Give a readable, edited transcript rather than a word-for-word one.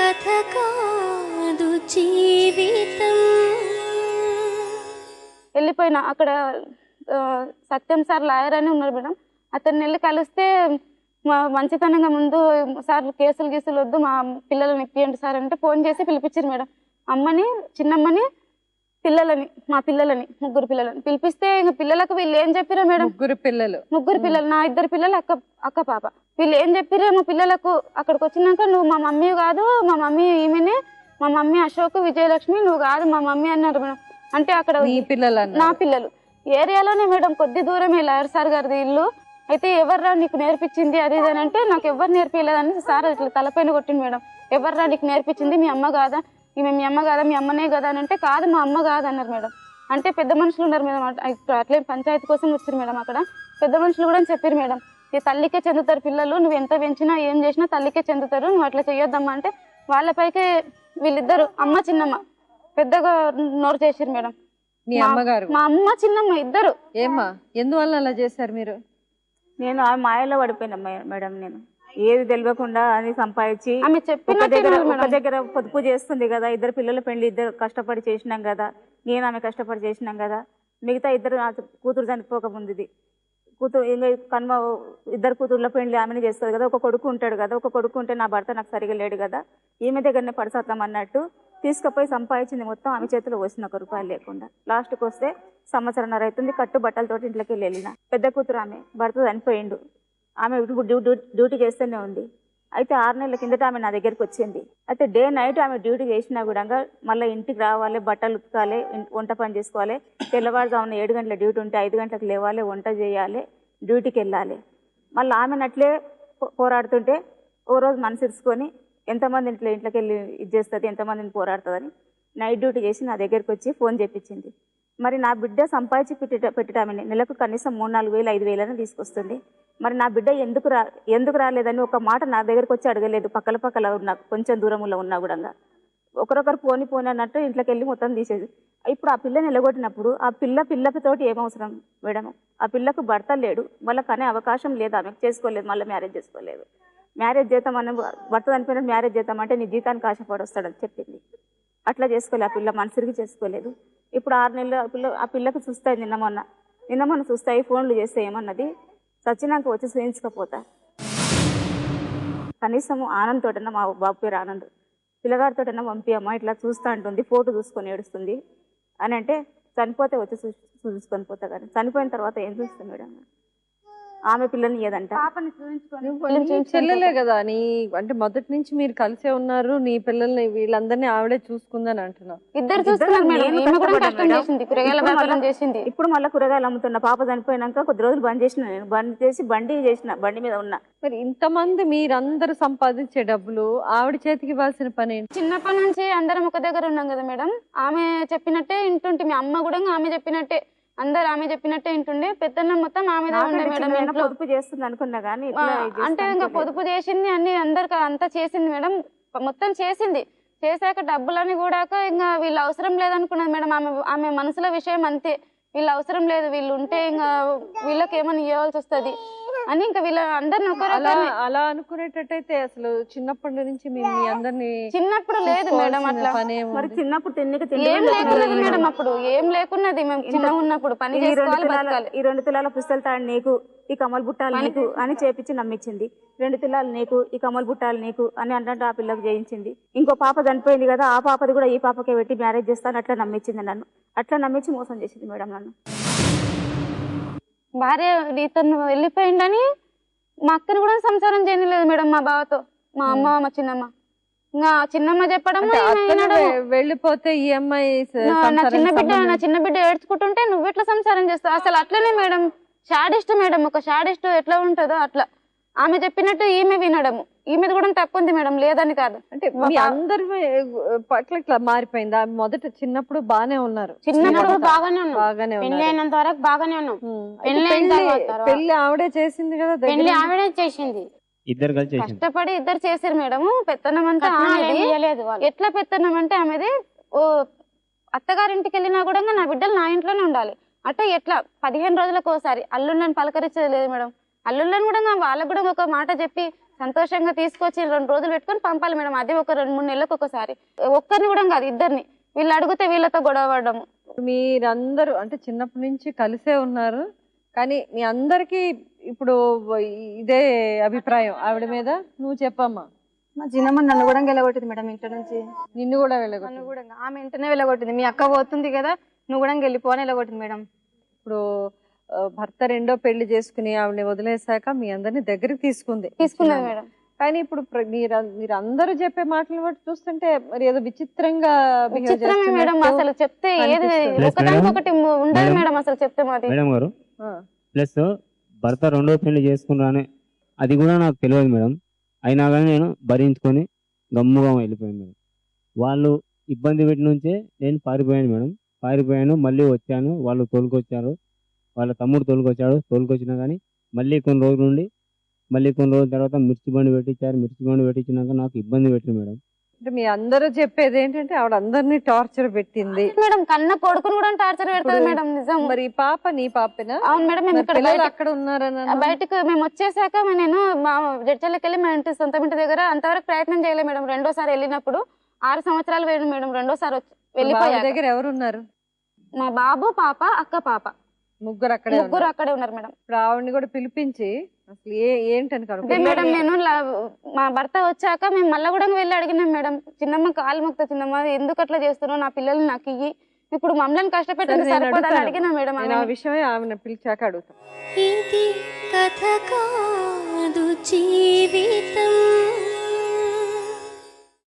కథ కాదు జీవితం. వెళ్ళిపోయినా అక్కడ సత్యం సార్ లాయర్ అని ఉన్నారు మేడం. అతన్ని వెళ్ళి కలిస్తే మంచితనంగా ముందు సార్ కేసులు గీసులు వద్దు మా పిల్లలని ఇప్పియండి సార్ అంటే ఫోన్ చేసి పిలిపించారు మేడం. అమ్మని చిన్నమ్మని పిల్లలని మా పిల్లలని ముగ్గురు పిల్లలని పిలిపిస్తే ఇంకా పిల్లలకు వీళ్ళు ఏం చెప్పారో మేడం. ముగ్గురు పిల్లలు నా ఇద్దరు పిల్లలు అక్క పాప. వీళ్ళు ఏం చెప్పారో మా పిల్లలకు అక్కడికి వచ్చినాక నువ్వు మా మమ్మీ కాదు మా మమ్మీ ఈమెనే మా మమ్మీ అశోక్ విజయలక్ష్మి నువ్వు కాదు మా మమ్మీ అన్నారు మేడం. అంటే అక్కడ నా పిల్లలు ఏరియాలోనే మేడం కొద్ది దూరమే లాయర్ సార్ గారిది ఇల్లు. అయితే ఎవర్రా నీకు నేర్పించింది అది ఇది అని అంటే నాకు ఎవరు నేర్పించలేదని సార్ ఇట్లా తలపైన కొట్టింది మేడం. ఎవర్రా నీకు నేర్పించింది మీ అమ్మ కాదా ఈమె మీ అమ్మ కాదా మీ అమ్మనే కదా అని అంటే కాదు మా అమ్మ కాదు అన్నారు మేడం. అంటే పెద్ద మనుషులు ఉన్నారు మేడం అట్లే పంచాయతీ కోసం వచ్చారు మేడం. అక్కడ పెద్ద మనుషులు కూడా చెప్పారు మేడం ఈ తల్లికే చెందుతారు పిల్లలు నువ్వు ఎంత పెంచినా ఏం చేసినా తల్లికే చెందుతారు నువ్వు అట్లా చెయ్యొద్దమ్మా అంటే వాళ్ళపైకే వీళ్ళిద్దరు అమ్మ చిన్నమ్మ పెద్దగా నోరు చేసారు మేడం. మా అమ్మ చిన్నమ్మ ఇద్దరు. ఏమ్మా ఎందువల్ల అలా చేశారు మీరు? నేను ఆ మాయలో పడిపోయినా మేడం. నేను ఏది తెలియకుండా అని సంపాదించి ఒక దగ్గర పొదుపు చేస్తుంది కదా. ఇద్దరు పిల్లల పెళ్లి ఇద్దరు కష్టపడి చేసినాం కదా. నేను ఆమె కష్టపడి చేసినాం కదా. మిగతా ఇద్దరు కూతురు చనిపోకముందుది కూతురు ఇంకా కన్మ ఇద్దరు కూతుర్ల పెళ్లి ఆమెనే చేస్తుంది కదా. ఒక కొడుకు ఉంటాడు కదా. ఒక కొడుకు ఉంటే నా భర్త నాకు సరిగా లేడు కదా. ఈమె దగ్గరనే పడిసత్తాం అన్నట్టు తీసుకుపోయి సంపాదించింది మొత్తం ఆమె చేతిలో వచ్చిన ₹1 లేకుండా. లాస్ట్కి వస్తే సంవత్సరంన్నర అవుతుంది కట్టు బట్టలతోటి ఇంట్లోకి వెళ్ళిన. పెద్ద కూతురు ఆమె భర్త చనిపోయిండు. ఆమె డ్యూటీ చేస్తూనే ఉంది. అయితే 6 నెలల కిందట ఆమె నా దగ్గరికి వచ్చింది. అయితే డే నైట్ ఆమె డ్యూటీ చేసినా కూడా మళ్ళీ ఇంటికి రావాలి బట్టలు ఉతకాలి వంట పని చేసుకోవాలి. తెల్లవారుజామున 7 గంటల డ్యూటీ ఉంటే 5 గంటలకు లేవాలి వంట చేయాలి డ్యూటీకి వెళ్ళాలి. మళ్ళీ ఆమెను అట్లే పోరాడుతుంటే ఓ రోజు మనసు ఇరుచుకొని ఎంతమంది ఇంట్లోకి వెళ్ళి ఇది చేస్తుంది ఎంతమందిని పోరాడుతుందని నైట్ డ్యూటీ చేసి నా దగ్గరికి వచ్చి ఫోన్ చెప్పించింది. మరి నా బిడ్డ సంపాదించి పెట్టామని నెలకు కనీసం 3-4 వేలు 5 వేలని తీసుకొస్తుంది. మరి నా బిడ్డ ఎందుకు రాలేదని ఒక మాట నా దగ్గరకు వచ్చి అడగలేదు. పక్కల ఉన్నా కొంచెం దూరంలో ఉన్నా కూడా ఒకరొకరు పోని అన్నట్టు ఇంట్లోకి వెళ్ళి మొత్తం తీసేది. ఇప్పుడు ఆ పిల్లని నిలగొట్టినప్పుడు ఆ పిల్లతోటి ఏమవసరం మేడం? ఆ పిల్లకు భర్త లేడు మళ్ళీ కనే అవకాశం లేదు. ఆమెకు చేసుకోలేదు మళ్ళీ మ్యారేజ్ చేసుకోలేదు. మ్యారేజ్ చేద్దామని భర్త చనిపోయిన మ్యారేజ్ చేద్దామంటే నీ జీతానికి ఆశపడి వస్తాడని చెప్పింది. అట్లా చేసుకోలేదు. ఆ పిల్ల మనసురికి చేసుకోలేదు. ఇప్పుడు 6 నెలలు ఆ పిల్లకు చూస్తాయి. నిన్న మొన్న చూస్తాయి ఫోన్లు చేస్తే ఏమన్నది సచ్చినాక వచ్చి చూయించకపోతా కనీసం ఆనంద్ తోటన్నా మా బాబు పేరు ఆనంద్ పిల్లగాడితోటన్నా పంపియమ్మా ఇట్లా చూస్తా అంటుంది. ఫోటో చూసుకొని ఏడుస్తుంది అని అంటే చనిపోతే వచ్చి చూసుకొని పోతా కానీ చనిపోయిన తర్వాత ఏం చూస్తాం మేడం? ఆమె పిల్లని ఏదంట చెల్లెలే కదా నీ అంటే మొదటి నుంచి మీరు కలిసే ఉన్నారు. నీ పిల్లల్ని వీళ్ళందరినీ ఆవిడే చూసుకుందని అంటున్నా. ఇప్పుడు మళ్ళీ కూరగాయలు అమ్ముతున్నా. పాప చనిపోయినాక కొద్ది రోజులు బంద్ చేసిన. నేను బండి మీద ఉన్నా. మరి ఇంతమంది మీరందరూ సంపాదించే డబ్బులు ఆవిడ చేతికి ఇవ్వాల్సిన పని ఏంటి? చిన్నప్పటి నుంచి అందరం ఒక దగ్గర ఉన్నాం కదా మేడం. ఆమె చెప్పినట్టే ఇంటుంటే మీ అమ్మ కూడా ఆమె చెప్పినట్టే అందరు ఆమె చెప్పినట్టే ఇంటుండే. పెద్దన్న మొత్తం ఆమె ఉండే మేడం. పొదుపు చేస్తుంది అనుకున్నా కానీ అంటే ఇంకా పొదుపు చేసింది అన్ని అందరికి అంతా చేసింది మేడం. మొత్తం చేశాక డబ్బులని కూడా ఇంకా వీళ్ళు అవసరం లేదనుకున్నది మేడం. ఆమె మనసులో విషయం అంతే. వీళ్ళు అవసరం లేదు వీళ్ళు ఉంటే ఇంకా వీళ్ళకి ఏమని ఇవ్వాల్సి వస్తుంది అని ఇంకా వీళ్ళ అందరిని అలా అనుకునేటట్టయితే అసలు చిన్నప్పటి నుంచి మీ అందరినీ చిన్నప్పుడు లేదు మేడం అట్లా. మరి చిన్నప్పుడు ఏం లేకున్నది మేడం. అప్పుడు ఏం లేకున్నది మేము చిన్న ఉన్నప్పుడు పని చేసుకోవాలి బతకాలి. ఈ 2 తులాల పుస్తల తాడు నీకు ఈ కమల్ బుట్టాలు నీకు అని చేపించి నమ్మించింది. 2 తులాలు నీకు ఈ కమల్ బుట్టాలు నీకు అని అన్నట్టు ఆ పిల్లకు చేయించింది. ఇంకో పాప చనిపోయింది కదా ఆ పాపది కూడా ఈ పాపకే పెట్టి మ్యారేజ్ చేస్తాను అట్లా నమ్మించింది నన్ను. అట్లా నమ్మించి మోసం చేసింది మేడం నన్ను. భార్య ఇతను వెళ్ళిపోయిండని మా అక్కని కూడా సంసారం చేయలేదు మేడం. మా బావతో మా అమ్మ మా చిన్నమ్మ ఇంకా చిన్నమ్మ చెప్పడం వెళ్ళిపోతే ఈ అమ్మాయి నా చిన్న బిడ్డ ఏడ్చుకుంటుంటే నువ్వు ఎట్లా సంసారం చేస్తావు అసలు అట్లనే మేడం. Sadist madam. ఒక షాడిస్ట్ ఎట్లా ఉంటుందో అట్లా ఆమె చెప్పినట్టు ఈమె వినడము. ఈమెది కూడా తక్కువ ఉంది మేడం లేదని కాదు. అంటే అందరి పట్ల ఇట్లా మారిపోయింది. మొదట చిన్నప్పుడు బాగానే ఉన్నారు. చిన్నప్పుడు బాగానే పెళ్లి అయినంత వరకు బాగానే ఉన్నాం. పెళ్లి ఆవిడే చేసింది కదా. పెళ్లి ఆవిడే చేసింది. కష్టపడి ఇద్దరు చేశారు మేడం. పెత్తనం అంతా ఎట్లా పెత్తనం అంటే ఆమెది అత్తగారింటికి వెళ్ళినా కూడా నా బిడ్డలు నా ఇంట్లోనే ఉండాలి. అట్లా ఎట్లా 15 రోజులకు ఒకసారి అల్లుళ్ళని పలకరించేది లేదు మేడం. అల్లుళ్ళని కూడా వాళ్ళకు కూడా ఒక మాట చెప్పి సంతోషంగా తీసుకొచ్చి 2 రోజులు పెట్టుకొని పంపాలి మేడం. అది ఒక 2-3 నెలలకు ఒకసారి. ఒక్కరిని కూడా కాదు, ఇద్దరిని. వీళ్ళు అడిగితే వీళ్ళతో గొడవ పడము. మీరందరూ అంటే చిన్నప్పటి నుంచి కలిసే ఉన్నారు, కానీ మీ అందరికి ఇప్పుడు ఇదే అభిప్రాయం ఆవిడ మీద. నువ్వు చెప్పమ్మా. మా చిన్నమ్మ నన్ను కూడా వెళ్ళగొట్టింది మేడం ఇంట్లో నుంచి. నిన్ను కూడా వెళ్ళగొట్టింది? నన్ను కూడా ఆమె ఇంటనే వెళ్ళగొట్టింది. మీ అక్క పోతుంది కదా, నువ్వు కూడా వెళ్ళిపో అని వెళ్ళగొట్టింది మేడం. ఇప్పుడు భర్త రెండో పెళ్లి చేసుకుని ఆవిడని వదిలేసాక మీ అందరిని దగ్గరికి తీసుకుంది మేడం. కానీ ఇప్పుడు మీరు అందరూ చెప్పే మాటలు బట్టి చూస్తుంటే మరి ఏదో విచిత్రంగా మేడం. అసలు చెప్తే ఏది ఒకటి ఉండదు మేడం. అసలు చెప్తే మాది మేడం గారు ప్లస్ భర్త రెండో పెళ్లి చేసుకున్నానే అది కూడా నాకు తెలియదు మేడం. అయినా కానీ నేను భరించుకొని గమ్ముగా వెళ్ళిపోయాను మేడం. వాళ్ళు ఇబ్బంది పెట్టి నుంచే నేను పారిపోయాను మేడం. పారిపోయాను, మళ్ళీ వచ్చాను. వాళ్ళు తోలుకొచ్చారు, వాళ్ళ తమ్ముడు తోలుకొచ్చినా కానీ మళ్ళీ కొన్ని రోజుల తర్వాత మిర్చి బండి పెట్టించారు. మిర్చి బండి పెట్టించినాక నాకు ఇబ్బంది పెట్టింది మేడం. అంటే మీ అందరూ చెప్పేది ఏంటంటే ఆవిడ అందరినీ టార్చర్ పెట్టింది మేడం. కన్న కొడుకుని కూడా టార్చర్ పెడతారు మేడం. నిజం. మరి ఈ పాప నీ పాపేనా? అవును మేడం. మేము ఇక్కడ అక్కడ ఉన్నారని బయటకు మేము వచ్చేసాక నేను మా జడ్చర్లకి వెళ్ళి మా ఇంటి సొంత ఇంటి దగ్గర అంతవరకు ప్రయత్నం చేయలేదు మేడం. రెండోసారి వెళ్ళినప్పుడు 6 సంవత్సరాలు పోయింది మేడం. రెండోసారి వెళ్ళిపోయా. దగ్గర ఎవరు ఉన్నారు? మా బాబు, పాప, అక్క, పాప ముగ్గురు అక్కడే ఉన్నారు మేడం. ఇప్పుడు ఆవిడని కూడా పిలిపించి అసలు ఏంటని అదే మేడం. నేను మా భర్త వచ్చాక మేము మళ్ళా కూడా వెళ్ళి అడిగినాం మేడం. చిన్నమ్మ కాలు మొక్త, చిన్నమ్మ ఎందుకు అట్లా చేస్తున్నావు, నా పిల్లల్ని నాకు ఇయ్యి, ఇప్పుడు మమ్మల్ని కష్టపెట్టింది సరిపోదని అడిగినా మేడం. ఆ విషయమే ఆమెను పిలిచాక అడుగుతాం. ఇది కథ కాదు జీవితం.